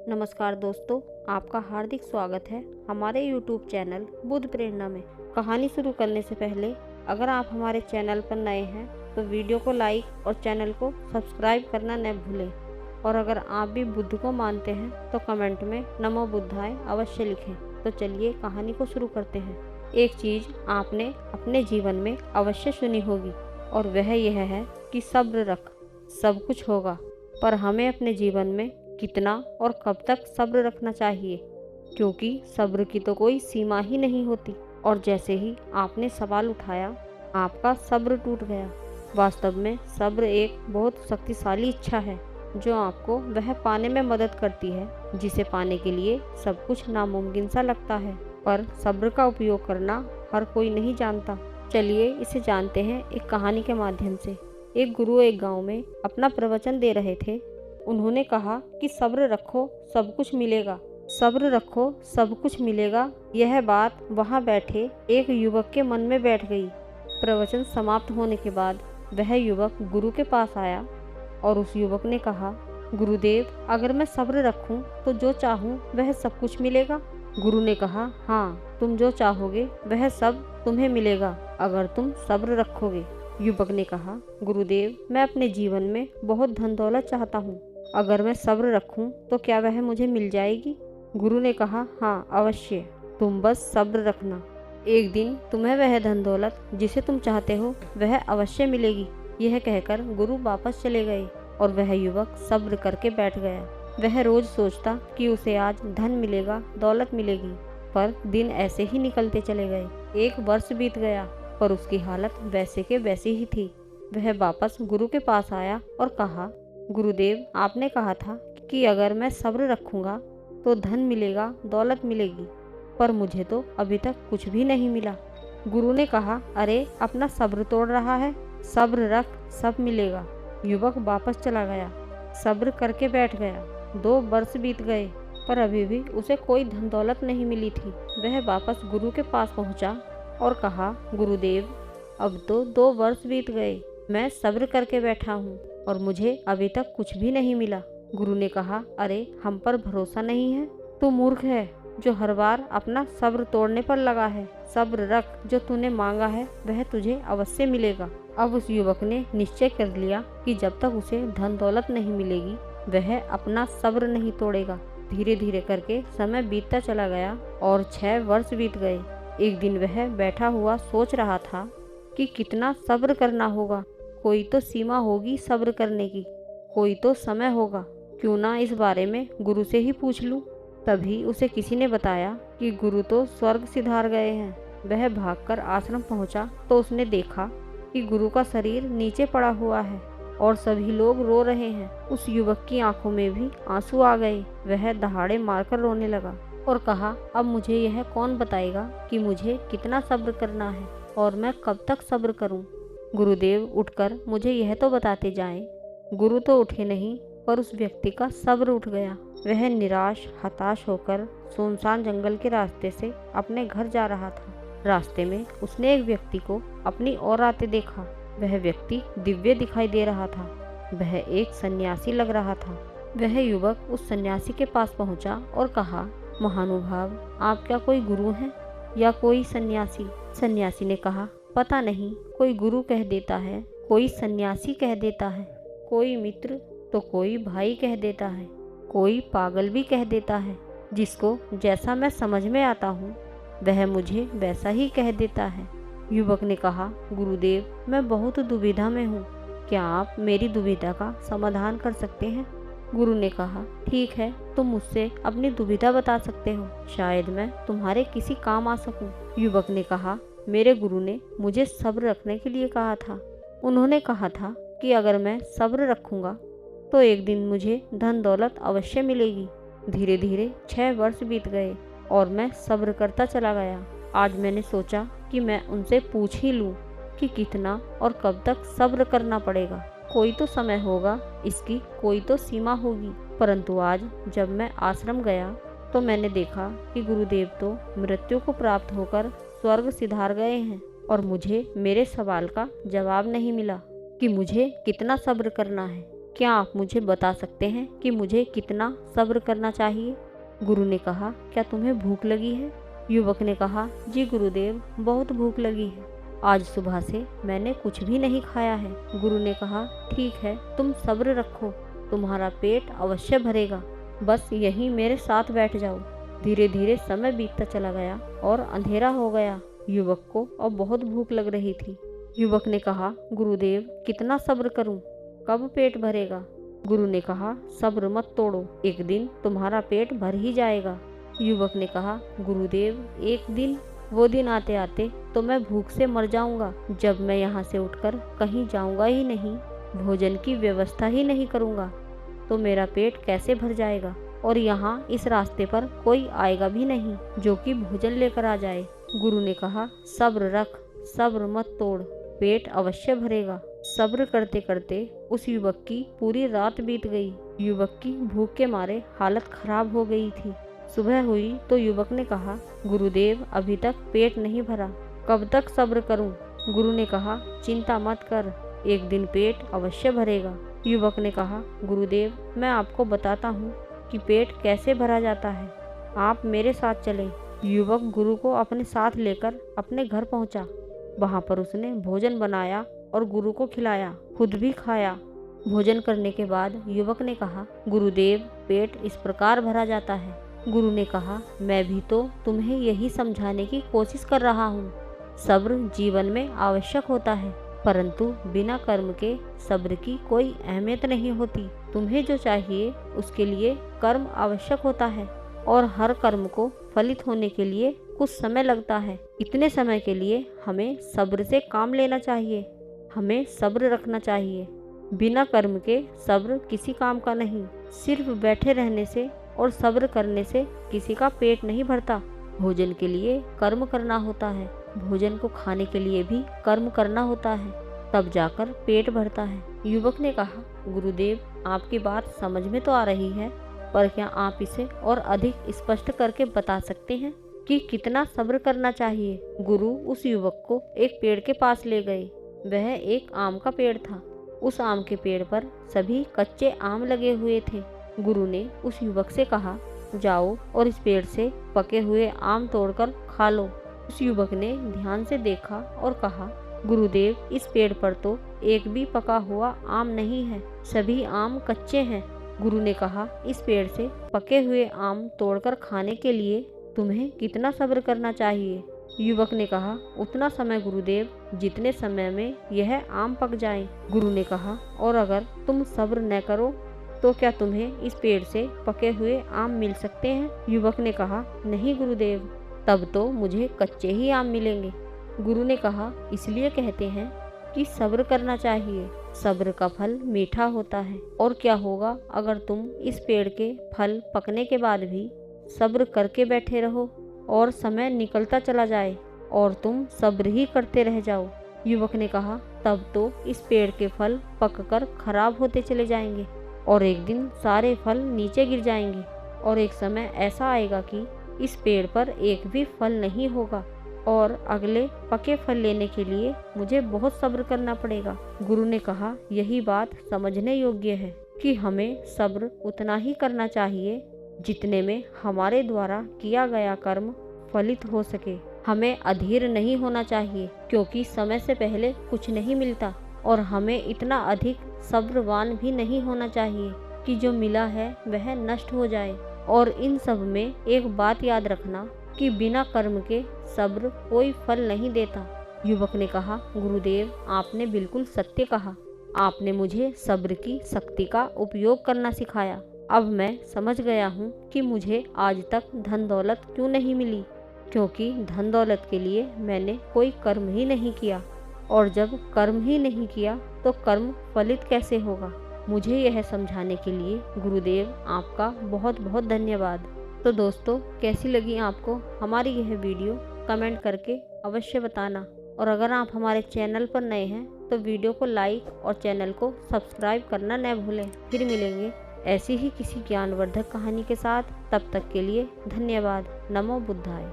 नमस्कार दोस्तों, आपका हार्दिक स्वागत है हमारे YouTube चैनल बुद्ध प्रेरणा में। कहानी शुरू करने से पहले अगर आप हमारे चैनल पर नए हैं तो वीडियो को लाइक और चैनल को सब्सक्राइब करना न भूलें। और अगर आप भी बुद्ध को मानते हैं तो कमेंट में नमो बुद्धाय अवश्य लिखें। तो चलिए कहानी को शुरू करते हैं। एक चीज़ आपने अपने जीवन में अवश्य सुनी होगी और वह यह है कि सब्र रख, सब कुछ होगा। पर हमें अपने जीवन में कितना और कब तक सब्र रखना चाहिए, क्योंकि सब्र की तो कोई सीमा ही नहीं होती। और जैसे ही आपने सवाल उठाया, आपका सब्र टूट गया। वास्तव में सब्र एक बहुत शक्तिशाली इच्छा है जो आपको वह पाने में मदद करती है जिसे पाने के लिए सब कुछ नामुमकिन सा लगता है। पर सब्र का उपयोग करना हर कोई नहीं जानता। चलिए इसे जानते हैं एक कहानी के माध्यम से। एक गुरु एक गांव में अपना प्रवचन दे रहे थे। उन्होंने कहा कि सब्र रखो, सब कुछ मिलेगा। सब्र रखो, सब कुछ मिलेगा। यह बात वहां बैठे एक युवक के मन में बैठ गई। प्रवचन समाप्त होने के बाद वह युवक गुरु के पास आया और उस युवक ने कहा, गुरुदेव, अगर मैं सब्र रखूं तो जो चाहूं वह सब कुछ मिलेगा। गुरु ने कहा, हाँ, तुम जो चाहोगे वह सब तुम्हें मिलेगा अगर तुम सब्र रखोगे। युवक ने कहा, गुरुदेव, मैं अपने जीवन में बहुत धन दौलत चाहता हूँ। अगर मैं सब्र रखूं तो क्या वह मुझे मिल जाएगी? गुरु ने कहा, हाँ, अवश्य, तुम बस सब्र रखना। एक दिन तुम्हें वह धन दौलत जिसे तुम चाहते हो वह अवश्य मिलेगी। यह कहकर गुरु वापस चले गए और वह युवक सब्र करके बैठ गया। वह रोज सोचता कि उसे आज धन मिलेगा, दौलत मिलेगी, पर दिन ऐसे ही निकलते चले गए। 1 वर्ष बीत गया पर उसकी हालत वैसे के वैसी ही थी। वह वापस गुरु के पास आया और कहा, गुरुदेव, आपने कहा था कि अगर मैं सब्र रखूंगा तो धन मिलेगा, दौलत मिलेगी, पर मुझे तो अभी तक कुछ भी नहीं मिला। गुरु ने कहा, अरे, अपना सब्र तोड़ रहा है, सब्र रख, सब मिलेगा। युवक वापस चला गया, सब्र करके बैठ गया। 2 वर्ष बीत गए पर अभी भी उसे कोई धन दौलत नहीं मिली थी। वह वापस गुरु के पास पहुंचा और कहा, गुरुदेव, अब तो 2 वर्ष बीत गए, मैं सब्र करके बैठा हूँ और मुझे अभी तक कुछ भी नहीं मिला। गुरु ने कहा, अरे, हम पर भरोसा नहीं है? तू मूर्ख है जो हर बार अपना सब्र तोड़ने पर लगा है। सब्र रख, जो तूने मांगा है वह तुझे अवश्य मिलेगा। अब उस युवक ने निश्चय कर लिया कि जब तक उसे धन दौलत नहीं मिलेगी वह अपना सब्र नहीं तोड़ेगा। धीरे धीरे करके समय बीतता चला गया और 6 वर्ष बीत गए। एक दिन वह बैठा हुआ सोच रहा था कि कितना सब्र करना होगा। कोई तो सीमा होगी सब्र करने की, कोई तो समय होगा। क्यों ना इस बारे में गुरु से ही पूछ लूं। तभी उसे किसी ने बताया कि गुरु तो स्वर्ग सिधार गए हैं। वह भागकर आश्रम पहुंचा तो उसने देखा कि गुरु का शरीर नीचे पड़ा हुआ है और सभी लोग रो रहे हैं। उस युवक की आंखों में भी आंसू आ गए। वह दहाड़े मारकर रोने लगा और कहा, अब मुझे यह कौन बताएगा कि मुझे कितना सब्र करना है और मैं कब तक सब्र करूं। गुरुदेव, उठकर मुझे यह तो बताते जाएं। गुरु तो उठे नहीं पर उस व्यक्ति का सब्र उठ गया। वह निराश हताश होकर सुनसान जंगल के रास्ते से अपने घर जा रहा था। रास्ते में उसने एक व्यक्ति को अपनी ओर आते देखा। वह व्यक्ति दिव्य दिखाई दे रहा था। वह एक सन्यासी लग रहा था। वह युवक उस सन्यासी के पास पहुंचा और कहा, महानुभाव, आप क्या कोई गुरु हैं या कोई सन्यासी? सन्यासी ने कहा, पता नहीं, कोई गुरु कह देता है, कोई सन्यासी कह देता है, कोई मित्र तो कोई भाई कह देता है, कोई पागल भी कह देता है। जिसको जैसा मैं समझ में आता हूँ वह मुझे वैसा ही कह देता है। युवक ने कहा, गुरुदेव, मैं बहुत दुविधा में हूँ, क्या आप मेरी दुविधा का समाधान कर सकते हैं? गुरु ने कहा, ठीक है, तुम मुझसे अपनी दुविधा बता सकते हो, शायद मैं तुम्हारे किसी काम आ सकूं। युवक ने कहा, मेरे गुरु ने मुझे सब्र रखने के लिए कहा था। उन्होंने कहा था कि अगर मैं सब्र रखूंगा तो एक दिन मुझे धन दौलत अवश्य मिलेगी। धीरे धीरे 6 वर्ष बीत गए और मैं सब्र करता चला गया। आज मैंने सोचा कि मैं उनसे पूछ ही लूं कि कितना और कब तक सब्र करना पड़ेगा। कोई तो समय होगा, इसकी कोई तो सीमा होगी। परंतु आज जब मैं आश्रम गया तो मैंने देखा कि गुरुदेव तो मृत्यु को प्राप्त होकर स्वर्ग सिधार गए हैं और मुझे मेरे सवाल का जवाब नहीं मिला कि मुझे कितना सब्र करना है, क्या आप मुझे बता सकते हैं कि मुझे कितना सब्र करना चाहिए? गुरु ने कहा, क्या तुम्हें भूख लगी है? युवक ने कहा, जी गुरुदेव, बहुत भूख लगी है। आज सुबह से मैंने कुछ भी नहीं खाया है। गुरु ने कहा, ठीक है, तुम सब्र रखो, तुम्हारा पेट अवश्य भरेगा, बस यहीं मेरे साथ बैठ जाओ। धीरे धीरे समय बीतता चला गया और अंधेरा हो गया। युवक को अब बहुत भूख लग रही थी। युवक ने कहा, गुरुदेव, कितना सब्र करूं? कब पेट भरेगा? गुरु ने कहा, सब्र मत तोड़ो, एक दिन तुम्हारा पेट भर ही जाएगा। युवक ने कहा, गुरुदेव, एक दिन? वो दिन आते आते तो मैं भूख से मर जाऊंगा। जब मैं यहाँ से उठकर कहीं जाऊंगा ही नहीं, भोजन की व्यवस्था ही नहीं करूंगा, तो मेरा पेट कैसे भर जाएगा? और यहाँ इस रास्ते पर कोई आएगा भी नहीं जो कि भोजन लेकर आ जाए। गुरु ने कहा, सब्र रख, सब्र मत तोड़, पेट अवश्य भरेगा। सब्र करते करते उस युवक की पूरी रात बीत गई। युवक की भूख के मारे हालत खराब हो गई थी। सुबह हुई तो युवक ने कहा, गुरुदेव, अभी तक पेट नहीं भरा, कब तक सब्र करूं? गुरु ने कहा, चिंता मत कर, एक दिन पेट अवश्य भरेगा। युवक ने कहा, गुरुदेव, मैं आपको बताता हूँ कि पेट कैसे भरा जाता है, आप मेरे साथ चलें। युवक गुरु को अपने साथ लेकर अपने घर पहुंचा। वहां पर उसने भोजन बनाया और गुरु को खिलाया, खुद भी खाया। भोजन करने के बाद युवक ने कहा, गुरुदेव, पेट इस प्रकार भरा जाता है। गुरु ने कहा, मैं भी तो तुम्हें यही समझाने की कोशिश कर रहा हूँ। सब्र जीवन में आवश्यक होता है, परंतु बिना कर्म के सब्र की कोई अहमियत नहीं होती। तुम्हें जो चाहिए उसके लिए कर्म आवश्यक होता है, और हर कर्म को फलित होने के लिए कुछ समय लगता है। इतने समय के लिए हमें सब्र से काम लेना चाहिए, हमें सब्र रखना चाहिए। बिना कर्म के सब्र किसी काम का नहीं। सिर्फ बैठे रहने से और सब्र करने से किसी का पेट नहीं भरता। भोजन के लिए कर्म करना होता है, भोजन को खाने के लिए भी कर्म करना होता है, तब जाकर पेट भरता है। युवक ने कहा, गुरुदेव, आपकी बात समझ में तो आ रही है, पर क्या आप इसे और अधिक स्पष्ट करके बता सकते हैं कि कितना सब्र करना चाहिए? गुरु उस युवक को एक पेड़ के पास ले गए। वह एक आम का पेड़ था। उस आम के पेड़ पर सभी कच्चे आम लगे हुए थे। गुरु ने उस युवक से कहा, जाओ और इस पेड़ से पके हुए आम तोड़कर खा लो। उस युवक ने ध्यान से देखा और कहा, गुरुदेव, इस पेड़ पर तो एक भी पका हुआ आम नहीं है, सभी आम कच्चे हैं। गुरु ने कहा, इस पेड़ से पके हुए आम तोड़कर खाने के लिए तुम्हें कितना सब्र करना चाहिए? युवक ने कहा, उतना समय गुरुदेव, जितने समय में यह आम पक जाए। गुरु ने कहा, और अगर तुम सब्र न करो तो क्या तुम्हें इस पेड़ से पके हुए आम मिल सकते हैं? युवक ने कहा, नहीं गुरुदेव, तब तो मुझे कच्चे ही आम मिलेंगे। गुरु ने कहा, इसलिए कहते हैं कि सब्र करना चाहिए, सब्र का फल मीठा होता है। और क्या होगा अगर तुम इस पेड़ के फल पकने के बाद भी सब्र करके बैठे रहो और समय निकलता चला जाए और तुम सब्र ही करते रह जाओ? युवक ने कहा, तब तो इस पेड़ के फल पककर खराब होते चले जाएंगे और एक दिन सारे फल नीचे गिर जाएंगे, और एक समय ऐसा आएगा कि इस पेड़ पर एक भी फल नहीं होगा, और अगले पके फल लेने के लिए मुझे बहुत सब्र करना पड़ेगा। गुरु ने कहा, यही बात समझने योग्य है कि हमें सब्र उतना ही करना चाहिए जितने में हमारे द्वारा किया गया कर्म फलित हो सके। हमें अधीर नहीं होना चाहिए, क्योंकि समय से पहले कुछ नहीं मिलता, और हमें इतना अधिक सब्रवान भी नहीं होना चाहिए कि जो मिला है वह नष्ट हो जाए। और इन सब में एक बात याद रखना कि बिना कर्म के सब्र कोई फल नहीं देता। युवक ने कहा, गुरुदेव, आपने बिल्कुल सत्य कहा, आपने मुझे सब्र की शक्ति का उपयोग करना सिखाया। अब मैं समझ गया हूँ कि मुझे आज तक धन दौलत क्यों नहीं मिली, क्योंकि धन दौलत के लिए मैंने कोई कर्म ही नहीं किया, और जब कर्म ही नहीं किया तो कर्म फलित कैसे होगा? मुझे यह समझाने के लिए गुरुदेव आपका बहुत बहुत धन्यवाद। तो दोस्तों, कैसी लगी आपको हमारी यह वीडियो? कमेंट करके अवश्य बताना, और अगर आप हमारे चैनल पर नए हैं तो वीडियो को लाइक और चैनल को सब्सक्राइब करना न भूलें। फिर मिलेंगे ऐसी ही किसी ज्ञानवर्धक कहानी के साथ। तब तक के लिए धन्यवाद। नमो बुद्धाय।